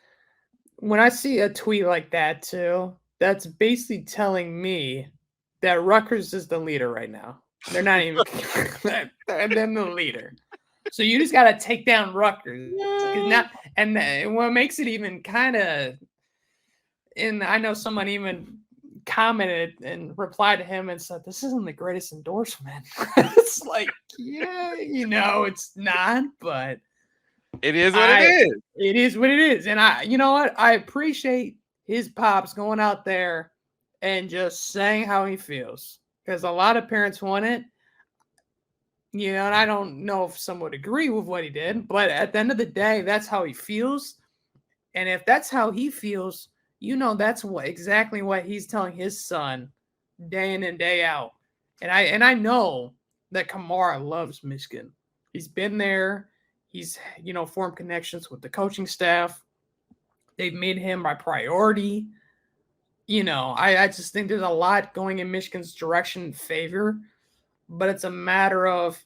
when I see a tweet like that too, that's basically telling me that Rutgers is the leader right now. They're not even they're the leader. So you just got to take down Rutgers. And what makes it even kind of, and I know someone even commented and replied to him and said, this isn't the greatest endorsement. It's like, yeah, it's not, but it is what it is. It is what it is. And you know what? I appreciate his pops going out there and just saying how he feels, because a lot of parents want it. And I don't know if some would agree with what he did, but at the end of the day, that's how he feels. And if that's how he feels, that's exactly what he's telling his son day in and day out. And I know that Kamar loves Michigan. He's been there. He's, formed connections with the coaching staff. They've made him my priority. I just think there's a lot going in Michigan's direction in favor, but it's a matter of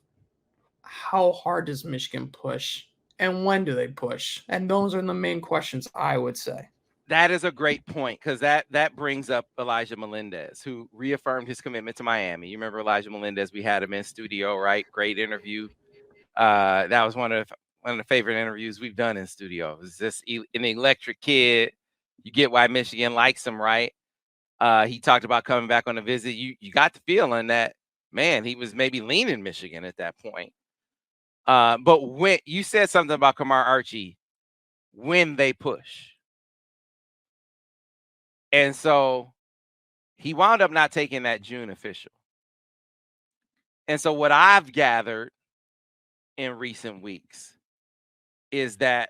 how hard does Michigan push and when do they push? And those are the main questions, I would say. That is a great point, because that brings up Elijah Melendez, who reaffirmed his commitment to Miami. You remember Elijah Melendez? We had him in studio, right? Great interview. That was one of the favorite interviews we've done in studio. It was just an electric kid. You get why Michigan likes him, right? He talked about coming back on a visit. You got the feeling that, man, he was maybe leaning Michigan at that point. But when you said something about Kamar Archie, when they push. And so he wound up not taking that June official. And so what I've gathered in recent weeks is that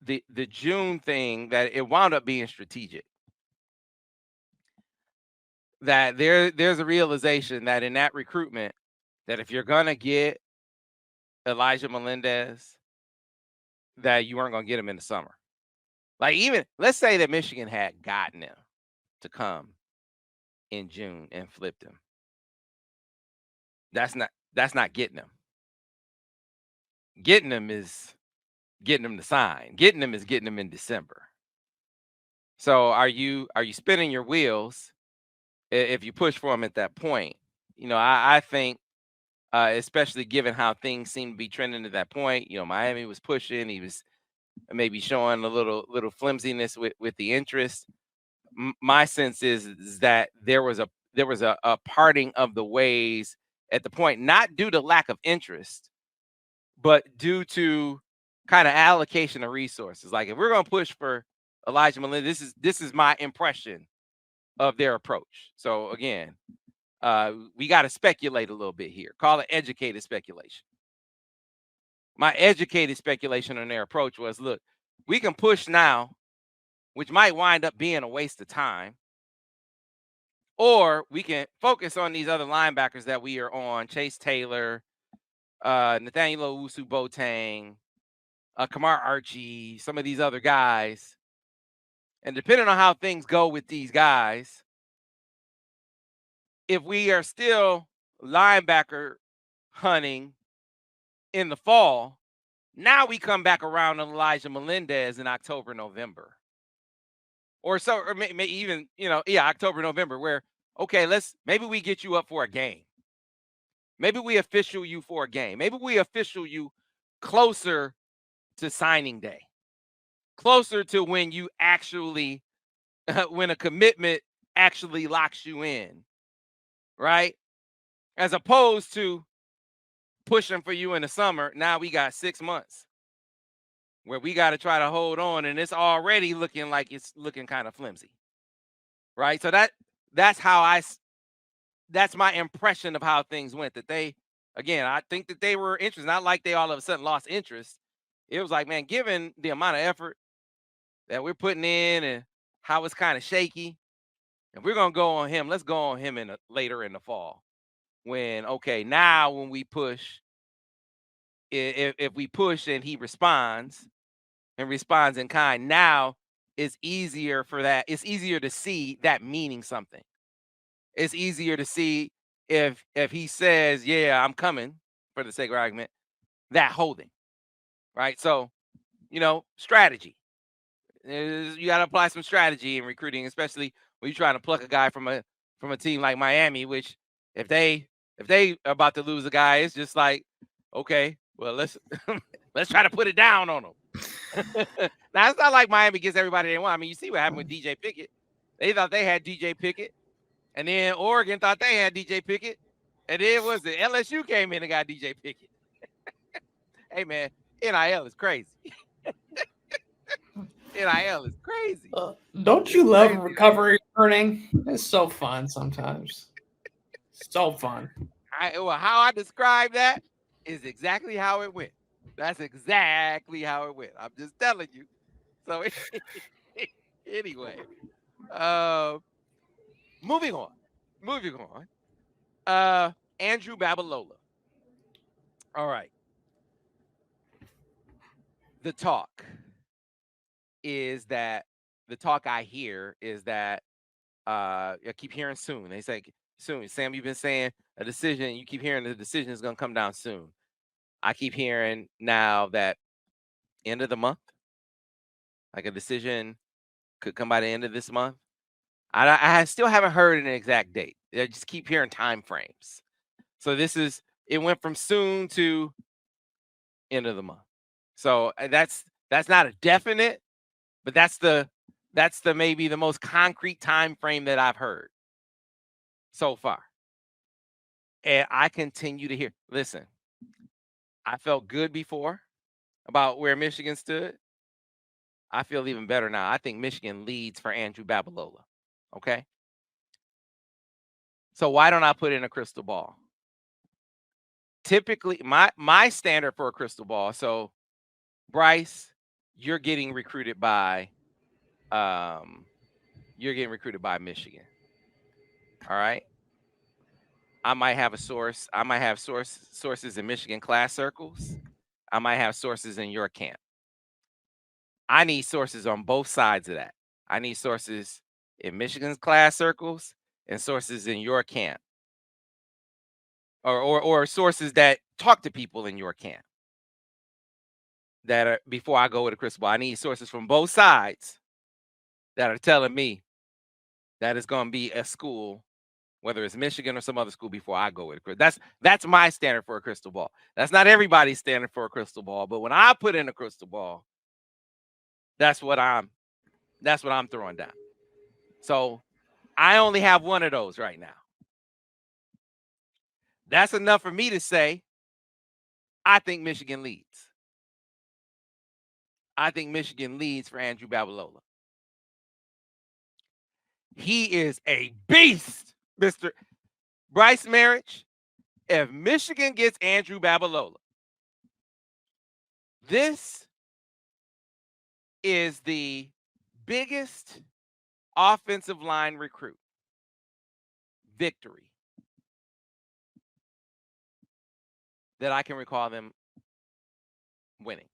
the June thing, that it wound up being strategic. That there's a realization that in that recruitment, that if you're gonna get Elijah Melendez, that you weren't gonna get him in the summer. Like, even let's say that Michigan had gotten him to come in June and flipped him. That's not getting him. Getting him is getting him to sign. Getting him is getting him in December. So are you spinning your wheels if you push for him at that point? I think, especially given how things seem to be trending at that point, Miami was pushing. He was maybe showing a little flimsiness with the interest. My sense is that there was a parting of the ways at the point, not due to lack of interest, but due to kind of allocation of resources. Like, if we're going to push for Elijah Melendez, this is my impression of their approach. So again, we got to speculate a little bit here. Call it educated speculation. My educated speculation on their approach was, look, we can push now, which might wind up being a waste of time, or we can focus on these other linebackers that we are on: Chase Taylor, Nathaniel Owusu-Boateng, Kamar Archie, some of these other guys. And depending on how things go with these guys, if we are still linebacker hunting in the fall, now we come back around on Elijah Melendez in October, November. Or maybe even, October, November, where, okay, maybe we get you up for a game. Maybe we official you for a game. Maybe we official you closer to signing day, closer to when you actually, when a commitment actually locks you in, right? As opposed to pushing for you in the summer. Now we got 6 months where we got to try to hold on, and it's already looking like it's looking kind of flimsy, right? So that's my impression of how things went. That I think that they were interested. Not like they all of a sudden lost interest. It was like, man, given the amount of effort that we're putting in and how it's kind of shaky, if we're gonna go on him, let's go on him later in the fall. Now when we push, if we push and he responds in kind, now it's easier for that. It's easier to see that meaning something. It's easier to see if he says, yeah, I'm coming, for the sake of argument, that holding, right? So, strategy. You got to apply some strategy in recruiting, especially when you're trying to pluck a guy from a team like Miami, which if they are about to lose a guy, it's just like, okay, well, let's try to put it down on them. Now, it's not like Miami gets everybody they want. I mean, you see what happened with DJ Pickett. They thought they had DJ Pickett, and then Oregon thought they had DJ Pickett, and then LSU came in and got DJ Pickett. Hey, man, NIL is crazy. NIL is crazy. Don't you love recovery earning? It's so fun sometimes. So fun. How I describe that is exactly how it went. That's exactly how it went. I'm just telling you. So anyway, moving on. Andrew Babalola. All right. The talk is that the talk I hear is that I keep hearing soon. They say soon. Sam, you've been saying a decision. You keep hearing the decision is going to come down soon. I keep hearing now that end of the month, like a decision could come by the end of this month. I still haven't heard an exact date. I just keep hearing time frames. So it went from soon to end of the month. So that's not a definite, but that's the maybe the most concrete time frame that I've heard so far. And I continue to hear. Listen, I felt good before about where Michigan stood. I feel even better now. I think Michigan leads for Andrew Babalola. Okay. So why don't I put in a crystal ball? Typically, my standard for a crystal ball. So, Brice, you're getting recruited by Michigan. All right. I might have a source. I might have sources in Michigan class circles. I might have sources in your camp. I need sources on both sides of that. I need sources in Michigan's class circles and sources in your camp. Or sources that talk to people in your camp. That are before I go with a crystal ball. I need sources from both sides that are telling me that it's going to be a school, whether it's Michigan or some other school, before I go with it. That's my standard for a crystal ball. That's not everybody's standard for a crystal ball, but when I put in a crystal ball, that's what I'm throwing down. So I only have one of those right now. That's enough for me to say I think Michigan leads. I think Michigan leads for Andrew Babalola. He is a beast, Mr. Brice Marich. If Michigan gets Andrew Babalola, this is the biggest offensive line recruit victory that I can recall them winning.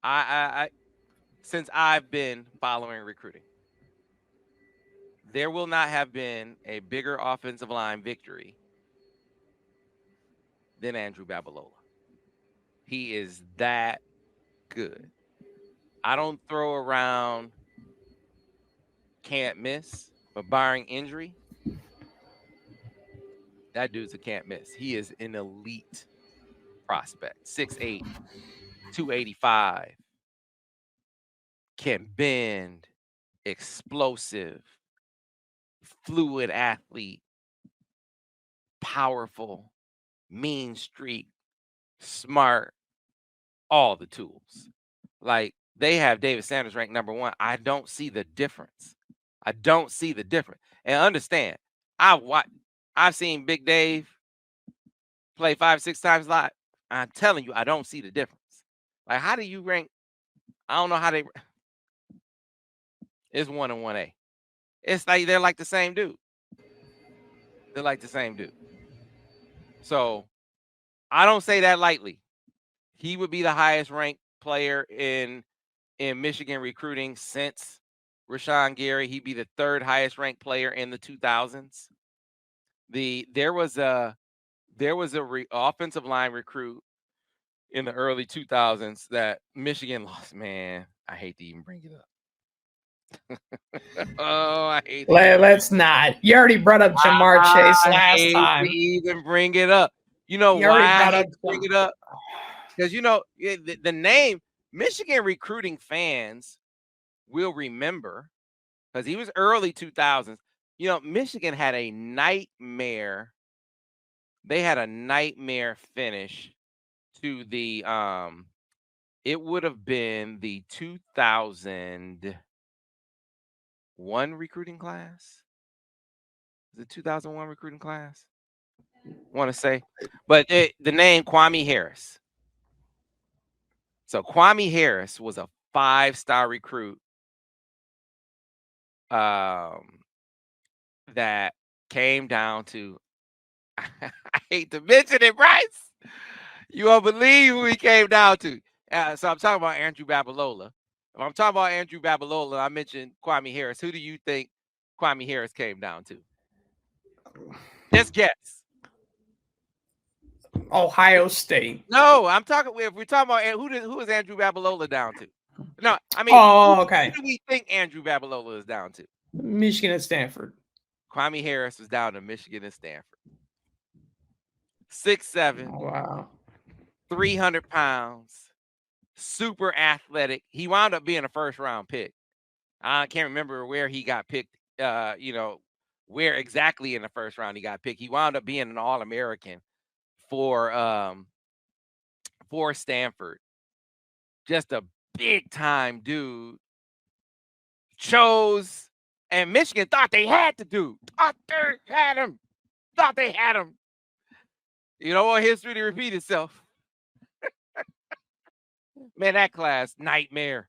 I since I've been following recruiting, there will not have been a bigger offensive line victory than Andrew Babalola. He is that good. I don't throw around can't miss, but barring injury, that dude's a can't miss. He is an elite prospect. 6'8", 285, can bend, explosive, fluid athlete, powerful, mean streak, smart, all the tools. Like, they have David Sanders ranked number 1. I don't see the difference. And understand, I've seen Big Dave play 5-6 times live. I'm telling you, I don't see the difference. Like, how do you rank? I don't know how they. It's 1 and 1A. It's like they're like the same dude. So I don't say that lightly. He would be the highest ranked player in Michigan recruiting since Rashawn Gary. He'd be the 3rd highest ranked player in the 2000s. There was a offensive line recruit in the early 2000s that Michigan lost. Man, I hate to even bring it up. Oh, I hate it. Let's not. You already brought up Jamar Chase last time. To even bring it up. You know why I hate to bring it up? Because, you know, the name Michigan recruiting fans will remember, because he was early 2000s. You know, Michigan had a nightmare. They had a nightmare finish to the it would have been the 2001 recruiting class. The 2001 recruiting class, want to say, but the name Kwame Harris. So Kwame Harris was a 5-star recruit that came down to, I hate to mention it, Brice. You won't believe who he came down to. So I'm talking about Andrew Babalola. If I'm talking about Andrew Babalola, I mentioned Kwame Harris. Who do you think Kwame Harris came down to? Just guess. Ohio State. No, I'm talking. If we're talking about who is Andrew Babalola down to? No, I mean, Okay. Who do we think Andrew Babalola is down to? Michigan and Stanford. Kwame Harris was down to Michigan and Stanford. 6'7". Wow. 300 pounds. Super athletic. He wound up being a first-round pick. I can't remember where he got picked. Where exactly in the first round he got picked. He wound up being an All-American for Stanford. Just a big-time dude. Chose, and Michigan thought they had the dude. Thought they had him. You don't want history to repeat itself. Man, that class, nightmare.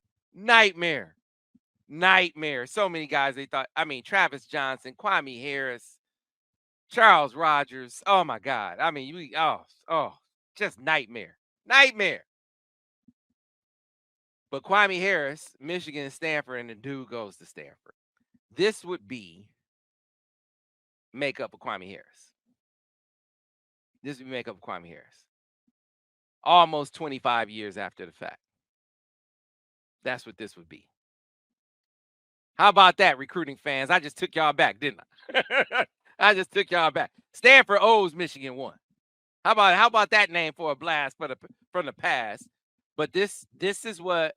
So many guys they thought. I mean, Travis Johnson, Kwame Harris, Charles Rogers. Oh my God. I mean, just nightmare. But Kwame Harris, Michigan and Stanford, and the dude goes to Stanford. This would be makeup of Kwame Harris. Almost 25 years after the fact. That's what this would be. How about that, recruiting fans? I just took y'all back, didn't I? Stanford owes Michigan one. How about that name for a blast from the past? But this is the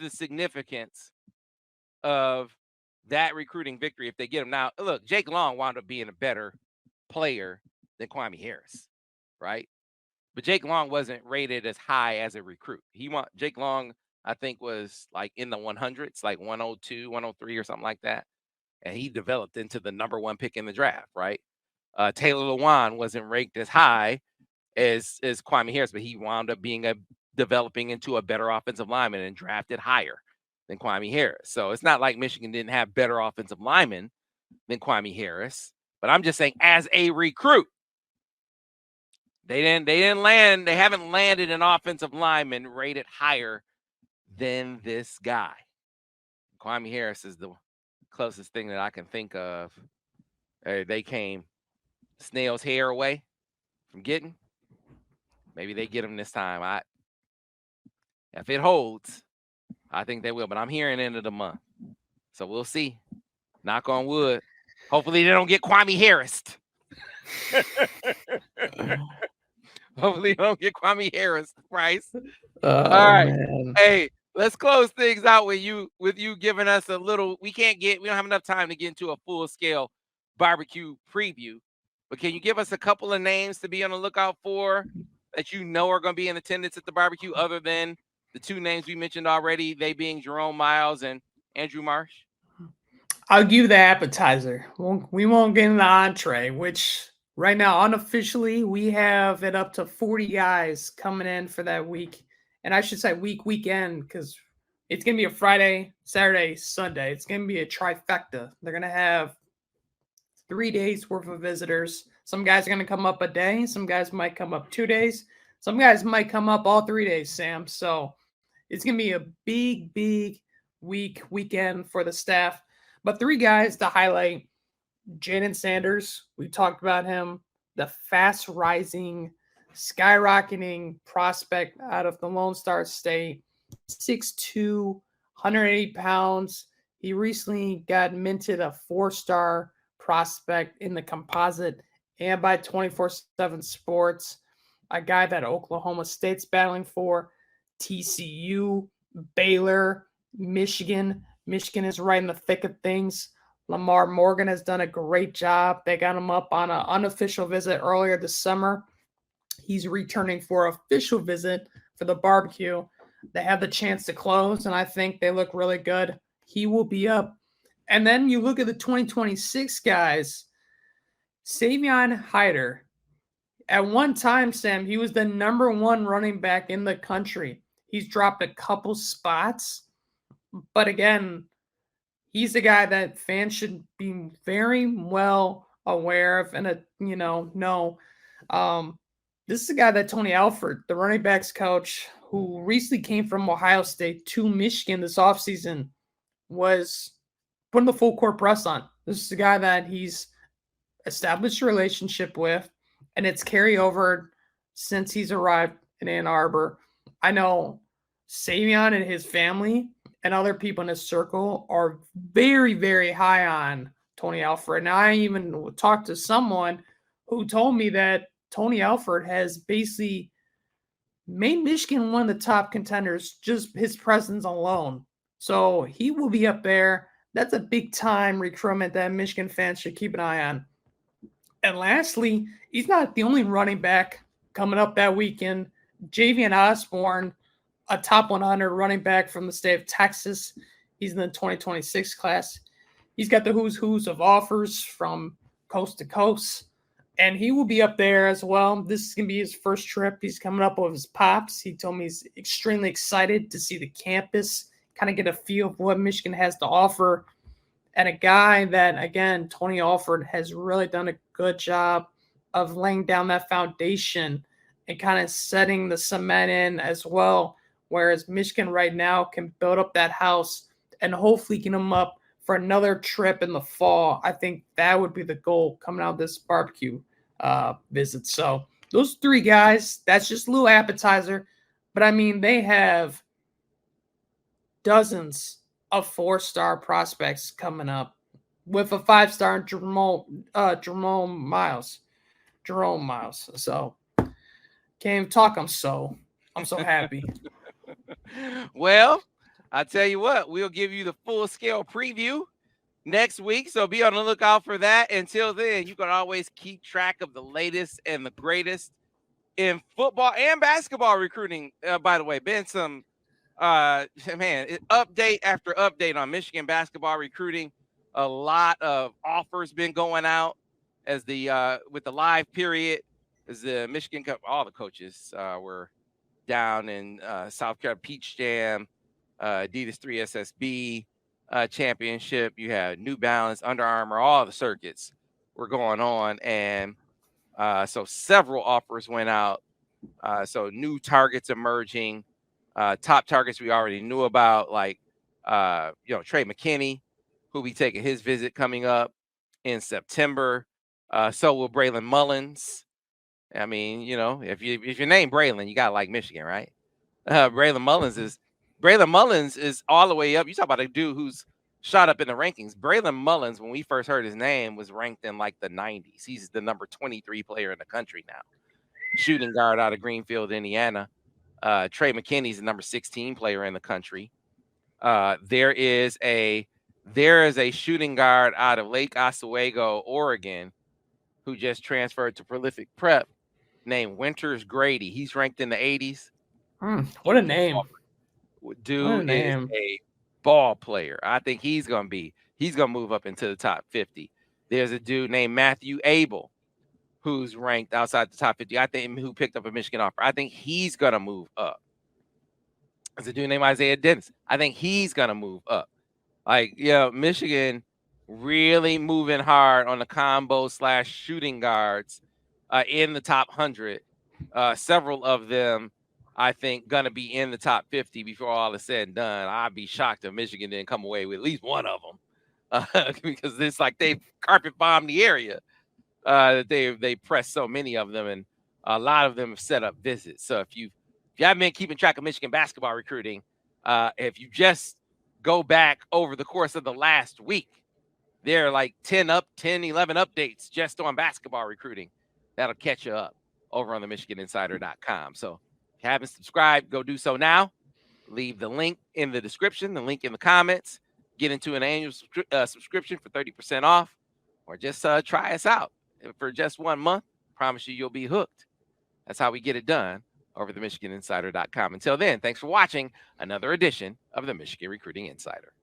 significance of that recruiting victory if they get him. Now, look, Jake Long wound up being a better player than Kwame Harris, right? But Jake Long wasn't rated as high as a recruit. Jake Long, I think, was like in the 100s, like 102, 103 or something like that. And he developed into the number one pick in the draft, right? Taylor Lewan wasn't ranked as high as Kwame Harris, but he wound up developing into a better offensive lineman and drafted higher than Kwame Harris. So it's not like Michigan didn't have better offensive linemen than Kwame Harris. But I'm just saying, as a recruit, they haven't landed an offensive lineman rated higher than this guy. Kwame Harris is the closest thing that I can think of. They came snail's hair away from getting. Maybe they get him this time. If it holds, I think they will. But I'm hearing end of the month. So we'll see. Knock on wood. Hopefully they don't get Kwame Harris. Hopefully they don't get Kwame Harris, Brice. All right. Man. Hey, let's close things out with you giving us a little. We don't have enough time to get into a full-scale barbecue preview. But can you give us a couple of names to be on the lookout for that you know are going to be in attendance at the barbecue other than the two names we mentioned already, they being Jerome Myles and Andrew Marsh? I'll give you the appetizer. We won't get in the entree, which right now, unofficially, we have it up to 40 guys coming in for that week. And I should say weekend, because it's going to be a Friday, Saturday, Sunday. It's going to be a trifecta. They're going to have 3 days worth of visitors. Some guys are going to come up a day. Some guys might come up 2 days. Some guys might come up all 3 days, Sam. So it's going to be a big weekend for the staff. But 3 guys to highlight: Jaden Sanders. We talked about him, the fast rising, skyrocketing prospect out of the Lone Star State. 6'2", 180 pounds. He recently got minted a 4-star prospect in the composite and by 24/7 Sports. A guy that Oklahoma State's battling for. TCU, Baylor, Michigan. Michigan is right in the thick of things. Lamar Morgan has done a great job. They got him up on an unofficial visit earlier this summer. He's returning for an official visit for the barbecue. They have the chance to close, and I think they look really good. He will be up. And then you look at the 2026 guys. Savion Hyder. At one time, Sam, he was the number 1 running back in the country. He's dropped a couple spots. But again, he's a guy that fans should be very well aware of and know. This is a guy that Tony Alford, the running backs coach, who recently came from Ohio State to Michigan this offseason, was putting the full court press on. This is a guy that he's established a relationship with, and it's carry over since he's arrived in Ann Arbor. I know Savion and his family and other people in his circle are very, very high on Tony Alford. And I even talked to someone who told me that Tony Alford has basically made Michigan one of the top contenders, just his presence alone. So he will be up there. That's a big time recruitment that Michigan fans should keep an eye on. And lastly, he's not the only running back coming up that weekend. Javian Osborne, a top 100 running back from the state of Texas. He's in the 2026 class. He's got the who's of offers from coast to coast. And he will be up there as well. This is going to be his first trip. He's coming up with his pops. He told me he's extremely excited to see the campus, kind of get a feel of what Michigan has to offer. And a guy that, again, Tony Alford has really done a good job of laying down that foundation and kind of setting the cement in as well. Whereas Michigan right now can build up that house and hopefully get them up for another trip in the fall. I think that would be the goal coming out of this barbecue visit. So those three guys, that's just a little appetizer. But, I mean, they have dozens of 4-star prospects coming up with a 5-star Jerome Myles. So can't even talk. I'm so happy. Well, I tell you what, we'll give you the full scale preview next week. So be on the lookout for that. Until then, you can always keep track of the latest and the greatest in football and basketball recruiting. By the way, been some update after update on Michigan basketball recruiting. A lot of offers been going out as the with the live period, as the Michigan Cup, all the coaches were down in South Carolina, Peach Jam, Adidas 3 SSB championship. You had New Balance, Under Armour, all the circuits were going on, and so several offers went out. So new targets emerging. Top targets we already knew about, like Trey McKinney, who'll be taking his visit coming up in September. So will Braylon Mullins. I mean, if your name Braylon, you gotta like Michigan, right? Braylon Mullins is all the way up. You talk about a dude who's shot up in the rankings. Braylon Mullins, when we first heard his name, was ranked in like the 90s. He's the number 23 player in the country now. Shooting guard out of Greenfield, Indiana. Trey McKinney's the number 16 player in the country. There is a shooting guard out of Lake Oswego, Oregon, who just transferred to Prolific Prep, named Winters Grady. He's ranked in the 80s. What a name. Dude is a ball player. I think he's gonna move up into the top 50. There's a dude named Matthew Abel, who's ranked outside the top 50. I think who picked up a Michigan offer. I think he's gonna move up. There's a dude named Isaiah Dennis. I think he's gonna move up. Michigan really moving hard on the combo / shooting guards in the top 100. Several of them, I think, gonna be in the top 50 before all is said and done. I'd be shocked if Michigan didn't come away with at least one of them, because it's like they've carpet bombed the area. They pressed so many of them, and a lot of them have set up visits. So if you haven't been keeping track of Michigan basketball recruiting, if you just go back over the course of the last week, there are like 11 updates just on basketball recruiting. That'll catch you up over on the MichiganInsider.com. So if you haven't subscribed, go do so now. Leave the link in the description, the link in the comments. Get into an annual subscription for 30% off, or just try us out for just 1 month. Promise you'll be hooked. That's how we get it done over the MichiganInsider.com. Until then, thanks for watching another edition of the Michigan Recruiting Insider.